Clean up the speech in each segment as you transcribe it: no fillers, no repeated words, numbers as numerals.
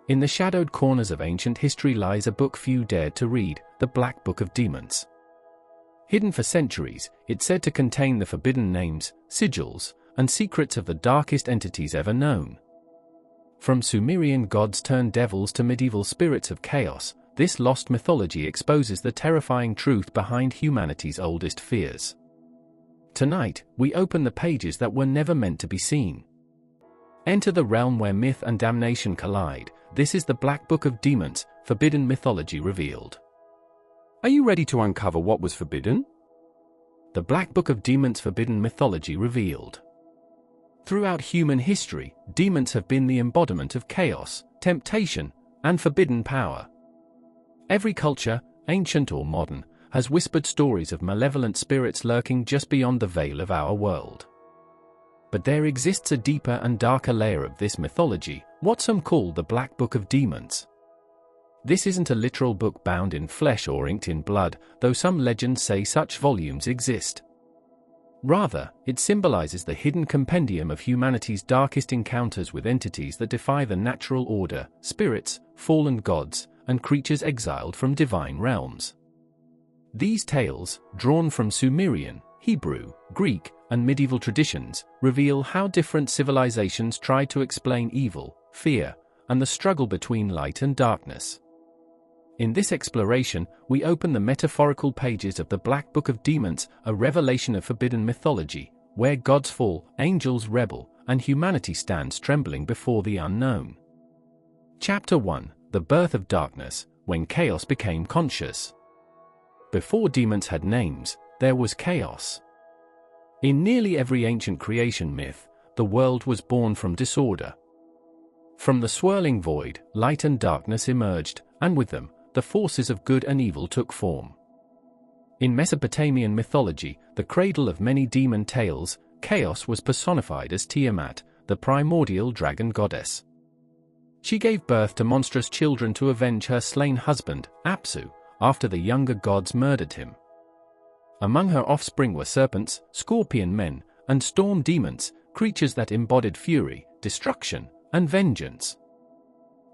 In the shadowed corners of ancient history lies a book few dared to read, the Black Book of Demons. Hidden for centuries, it's said to contain the forbidden names, sigils, and secrets of the darkest entities ever known. From Sumerian gods turned devils to medieval spirits of chaos, this lost mythology exposes the terrifying truth behind humanity's oldest fears. Tonight, we open the pages that were never meant to be seen. Enter the realm where myth and damnation collide. This is the Black Book of Demons, forbidden mythology revealed. Are you ready to uncover what was forbidden? The Black Book of Demons, forbidden mythology revealed. Throughout human history, demons have been the embodiment of chaos, temptation, and forbidden power. Every culture, ancient or modern, has whispered stories of malevolent spirits lurking just beyond the veil of our world. But there exists a deeper and darker layer of this mythology, what some call the Black Book of Demons. This isn't a literal book bound in flesh or inked in blood, though some legends say such volumes exist. Rather, it symbolizes the hidden compendium of humanity's darkest encounters with entities that defy the natural order, spirits, fallen gods, and creatures exiled from divine realms. These tales, drawn from Sumerian, Hebrew, Greek, and medieval traditions, reveal how different civilizations tried to explain evil, fear, and the struggle between light and darkness. In this exploration, we open the metaphorical pages of the Black Book of Demons, a revelation of forbidden mythology, where gods fall, angels rebel, and humanity stands trembling before the unknown. Chapter 1: The Birth of Darkness, when chaos became conscious. Before demons had names, there was chaos. In nearly every ancient creation myth, the world was born from disorder. From the swirling void, light and darkness emerged, and with them, the forces of good and evil took form. In Mesopotamian mythology, the cradle of many demon tales, chaos was personified as Tiamat, the primordial dragon goddess. She gave birth to monstrous children to avenge her slain husband, Apsu, after the younger gods murdered him. Among her offspring were serpents, scorpion men, and storm demons, creatures that embodied fury, destruction, and vengeance.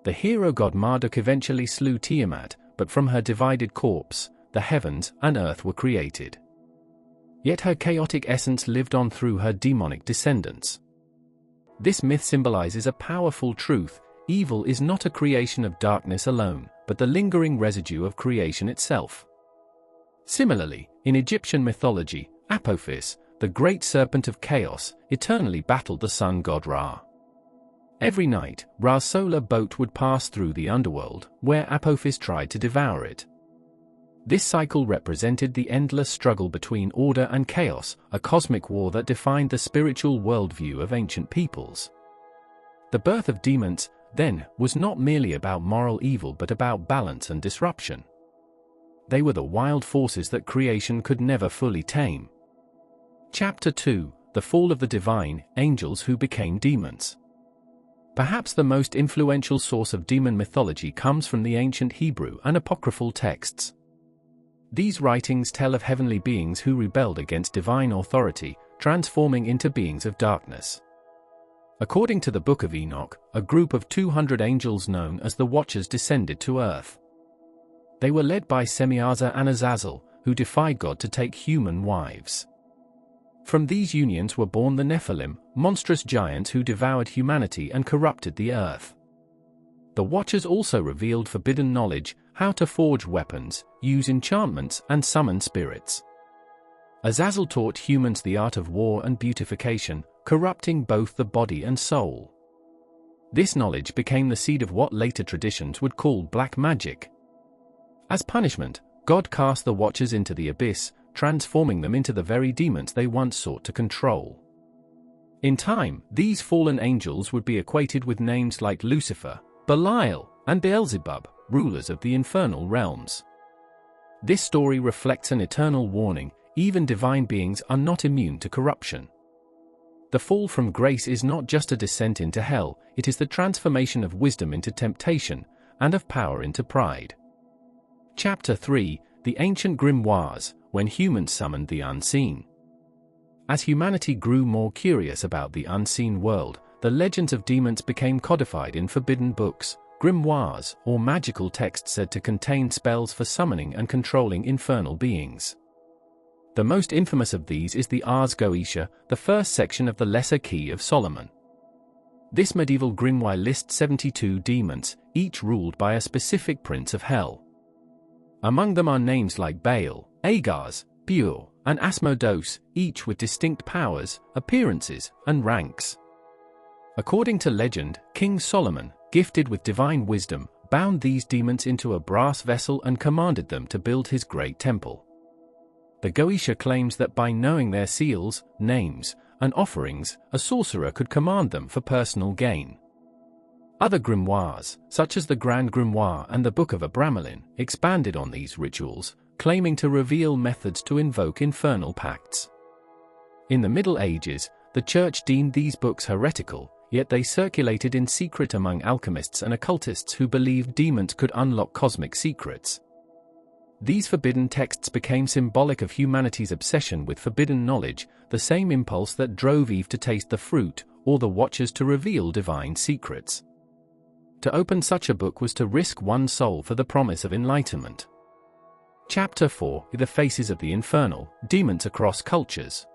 The hero god Marduk eventually slew Tiamat, but from her divided corpse, the heavens and earth were created. Yet her chaotic essence lived on through her demonic descendants. This myth symbolizes a powerful truth: evil is not a creation of darkness alone, but the lingering residue of creation itself. Similarly, in Egyptian mythology, Apophis, the great serpent of chaos, eternally battled the sun god Ra. Every night, Ra's solar boat would pass through the underworld, where Apophis tried to devour it. This cycle represented the endless struggle between order and chaos, a cosmic war that defined the spiritual worldview of ancient peoples. The birth of demons, then, was not merely about moral evil but about balance and disruption. They were the wild forces that creation could never fully tame. Chapter 2: The Fall of the Divine, Angels Who Became Demons. Perhaps the most influential source of demon mythology comes from the ancient Hebrew and apocryphal texts. These writings tell of heavenly beings who rebelled against divine authority, transforming into beings of darkness. According to the Book of Enoch, a group of 200 angels known as the Watchers descended to earth. They were led by Semiaza and Azazel, who defied God to take human wives. From these unions were born the Nephilim, monstrous giants who devoured humanity and corrupted the earth. The Watchers also revealed forbidden knowledge, how to forge weapons, use enchantments, and summon spirits. Azazel taught humans the art of war and beautification, corrupting both the body and soul. This knowledge became the seed of what later traditions would call black magic. As punishment, God cast the Watchers into the abyss, transforming them into the very demons they once sought to control. In time, these fallen angels would be equated with names like Lucifer, Belial, and Beelzebub, rulers of the infernal realms. This story reflects an eternal warning: even divine beings are not immune to corruption. The fall from grace is not just a descent into hell, it is the transformation of wisdom into temptation, and of power into pride. Chapter 3: The Ancient Grimoires, when humans summoned the unseen. As humanity grew more curious about the unseen world, the legends of demons became codified in forbidden books, grimoires, or magical texts said to contain spells for summoning and controlling infernal beings. The most infamous of these is the Ars Goetia, the first section of the Lesser Key of Solomon. This medieval grimoire lists 72 demons, each ruled by a specific prince of hell. Among them are names like Baal, Agars, Beor, and Asmodeus, each with distinct powers, appearances, and ranks. According to legend, King Solomon, gifted with divine wisdom, bound these demons into a brass vessel and commanded them to build his great temple. The Goetia claims that by knowing their seals, names, and offerings, a sorcerer could command them for personal gain. Other grimoires, such as the Grand Grimoire and the Book of Abramelin, expanded on these rituals, claiming to reveal methods to invoke infernal pacts. In the Middle Ages, the Church deemed these books heretical, yet they circulated in secret among alchemists and occultists who believed demons could unlock cosmic secrets. These forbidden texts became symbolic of humanity's obsession with forbidden knowledge, the same impulse that drove Eve to taste the fruit, or the Watchers to reveal divine secrets. To open such a book was to risk one's soul for the promise of enlightenment. Chapter 4: The Faces of the Infernal, Demons Across Cultures.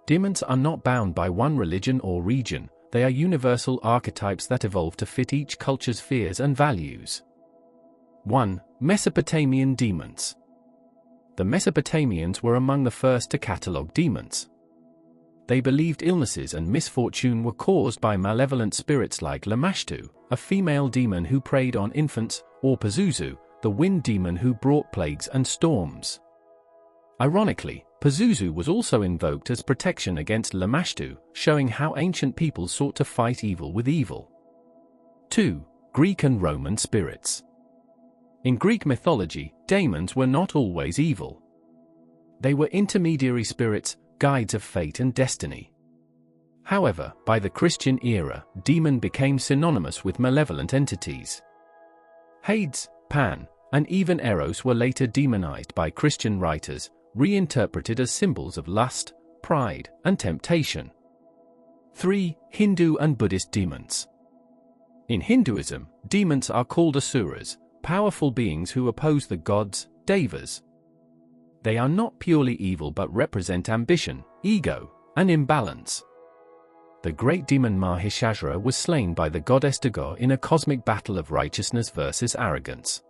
Demons are not bound by one religion or region, they are universal archetypes that evolve to fit each culture's fears and values. 1. Mesopotamian demons. The Mesopotamians were among the first to catalogue demons. They believed illnesses and misfortune were caused by malevolent spirits like Lamashtu, a female demon who preyed on infants, or Pazuzu, the wind demon who brought plagues and storms. Ironically, Pazuzu was also invoked as protection against Lamashtu, showing how ancient people sought to fight evil with evil. 2. Greek and Roman spirits. In Greek mythology, daemons were not always evil. They were intermediary spirits, guides of fate and destiny. However, by the Christian era, demon became synonymous with malevolent entities. Hades, Pan, and even Eros were later demonized by Christian writers, reinterpreted as symbols of lust, pride, and temptation. 3. Hindu and Buddhist demons. In Hinduism, demons are called asuras, powerful beings who oppose the gods, devas. They are not purely evil but represent ambition, ego, and imbalance. The great demon Mahishasura was slain by the goddess Durga in a cosmic battle of righteousness versus arrogance.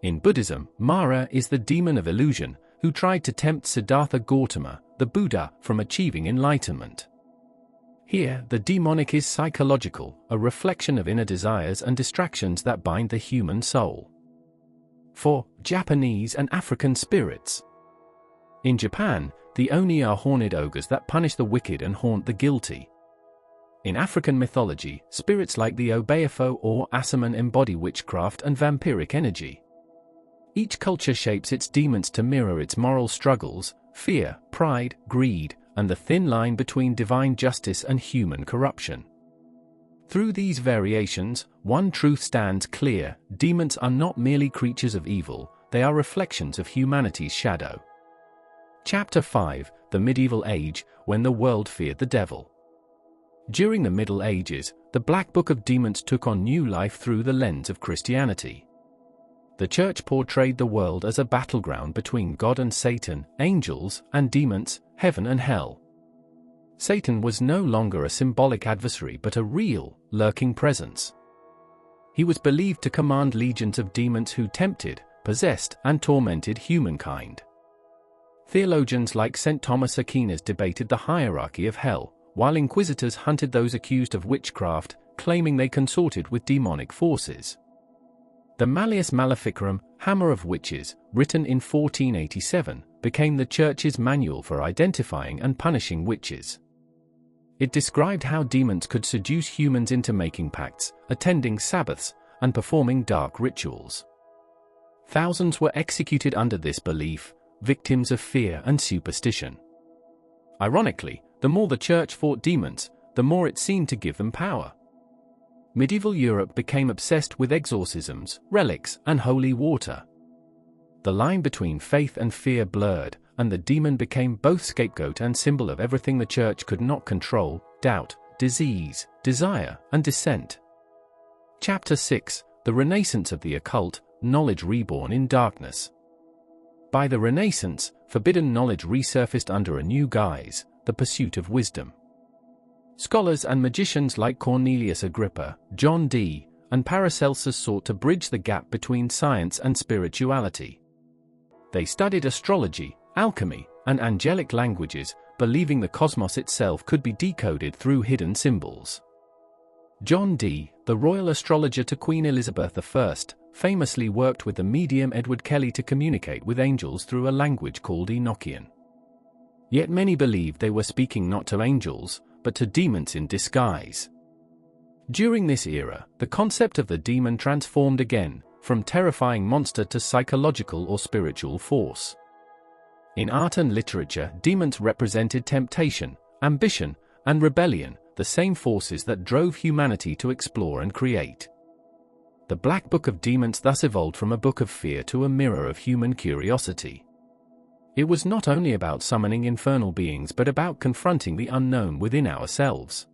In Buddhism, Mara is the demon of illusion, who tried to tempt Siddhartha Gautama, the Buddha, from achieving enlightenment. Here, the demonic is psychological, a reflection of inner desires and distractions that bind the human soul. 4. Japanese and African spirits. In Japan, the Oni are horned ogres that punish the wicked and haunt the guilty. In African mythology, spirits like the Obeafo or Asaman embody witchcraft and vampiric energy. Each culture shapes its demons to mirror its moral struggles, fear, pride, greed, and the thin line between divine justice and human corruption. Through these variations, one truth stands clear: demons are not merely creatures of evil, they are reflections of humanity's shadow. Chapter 5: The Medieval Age, when the world feared the devil. During the Middle Ages, the Black Book of Demons took on new life through the lens of Christianity. The Church portrayed the world as a battleground between God and Satan, angels and demons, heaven and hell. Satan was no longer a symbolic adversary but a real, lurking presence. He was believed to command legions of demons who tempted, possessed, and tormented humankind. Theologians like St. Thomas Aquinas debated the hierarchy of hell, while inquisitors hunted those accused of witchcraft, claiming they consorted with demonic forces. The Malleus Maleficarum, Hammer of Witches, written in 1487, became the Church's manual for identifying and punishing witches. It described how demons could seduce humans into making pacts, attending Sabbaths, and performing dark rituals. Thousands were executed under this belief, victims of fear and superstition. Ironically, the more the Church fought demons, the more it seemed to give them power. Medieval Europe became obsessed with exorcisms, relics, and holy water. The line between faith and fear blurred, and the demon became both scapegoat and symbol of everything the Church could not control: doubt, disease, desire, and dissent. Chapter 6: The Renaissance of the Occult, Knowledge Reborn in Darkness. By the Renaissance, forbidden knowledge resurfaced under a new guise, the pursuit of wisdom. Scholars and magicians like Cornelius Agrippa, John Dee, and Paracelsus sought to bridge the gap between science and spirituality. They studied astrology, alchemy, and angelic languages, believing the cosmos itself could be decoded through hidden symbols. John Dee, the royal astrologer to Queen Elizabeth I, famously worked with the medium Edward Kelly to communicate with angels through a language called Enochian. Yet many believed they were speaking not to angels, but to demons in disguise. During this era, the concept of the demon transformed again, from terrifying monster to psychological or spiritual force. In art and literature, demons represented temptation, ambition, and rebellion, the same forces that drove humanity to explore and create. The Black Book of Demons thus evolved from a book of fear to a mirror of human curiosity. It was not only about summoning infernal beings but about confronting the unknown within ourselves.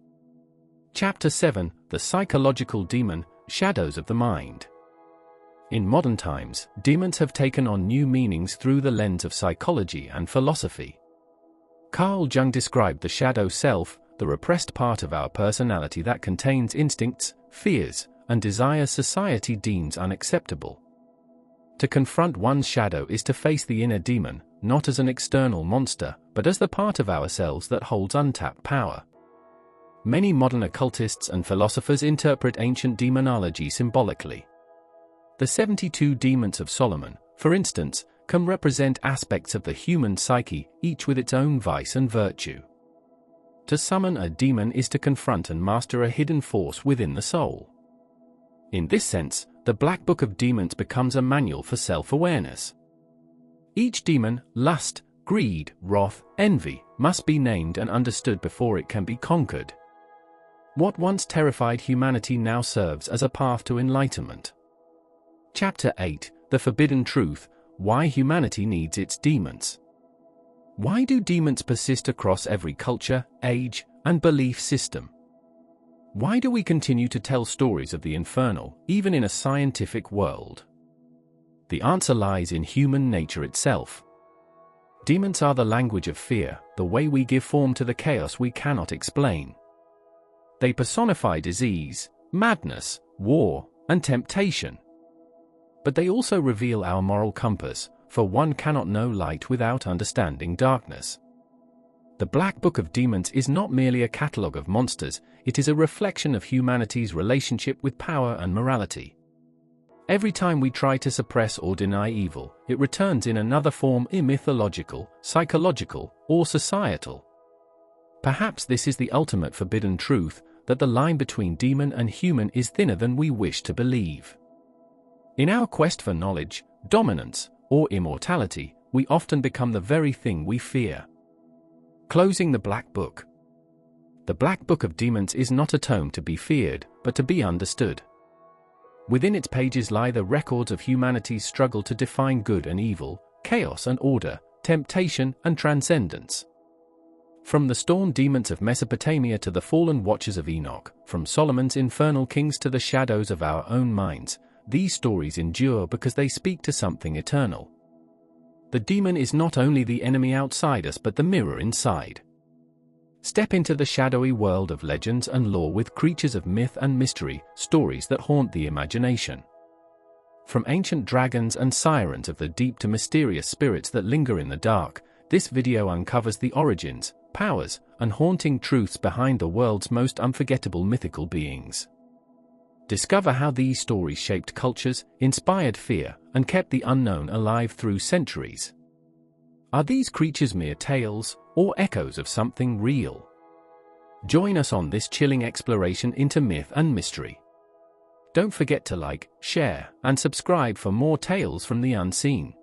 Chapter 7: The Psychological Demon, Shadows of the Mind. In modern times, demons have taken on new meanings through the lens of psychology and philosophy. Carl Jung described the shadow self, the repressed part of our personality that contains instincts, fears, and desires society deems unacceptable. To confront one's shadow is to face the inner demon, not as an external monster, but as the part of ourselves that holds untapped power. Many modern occultists and philosophers interpret ancient demonology symbolically. The 72 demons of Solomon, for instance, can represent aspects of the human psyche, each with its own vice and virtue. To summon a demon is to confront and master a hidden force within the soul. In this sense, the Black Book of Demons becomes a manual for self-awareness. Each demon, lust, greed, wrath, envy, must be named and understood before it can be conquered. What once terrified humanity now serves as a path to enlightenment. Chapter 8: The Forbidden Truth, Why Humanity Needs Its Demons. Why do demons persist across every culture, age, and belief system? Why do we continue to tell stories of the infernal, even in a scientific world? The answer lies in human nature itself. Demons are the language of fear, the way we give form to the chaos we cannot explain. They personify disease, madness, war, and temptation. But they also reveal our moral compass, for one cannot know light without understanding darkness. The Black Book of Demons is not merely a catalogue of monsters, it is a reflection of humanity's relationship with power and morality. Every time we try to suppress or deny evil, it returns in another form, mythological, psychological, or societal. Perhaps this is the ultimate forbidden truth, that the line between demon and human is thinner than we wish to believe. In our quest for knowledge, dominance, or immortality, we often become the very thing we fear. Closing the Black Book. The Black Book of Demons is not a tome to be feared, but to be understood. Within its pages lie the records of humanity's struggle to define good and evil, chaos and order, temptation and transcendence. From the storm demons of Mesopotamia to the fallen watchers of Enoch, from Solomon's infernal kings to the shadows of our own minds, these stories endure because they speak to something eternal. The demon is not only the enemy outside us but the mirror inside. Step into the shadowy world of legends and lore with creatures of myth and mystery, stories that haunt the imagination. From ancient dragons and sirens of the deep to mysterious spirits that linger in the dark, this video uncovers the origins, powers, and haunting truths behind the world's most unforgettable mythical beings. Discover how these stories shaped cultures, inspired fear, and kept the unknown alive through centuries. Are these creatures mere tales, or echoes of something real? Join us on this chilling exploration into myth and mystery. Don't forget to like, share, and subscribe for more tales from the unseen.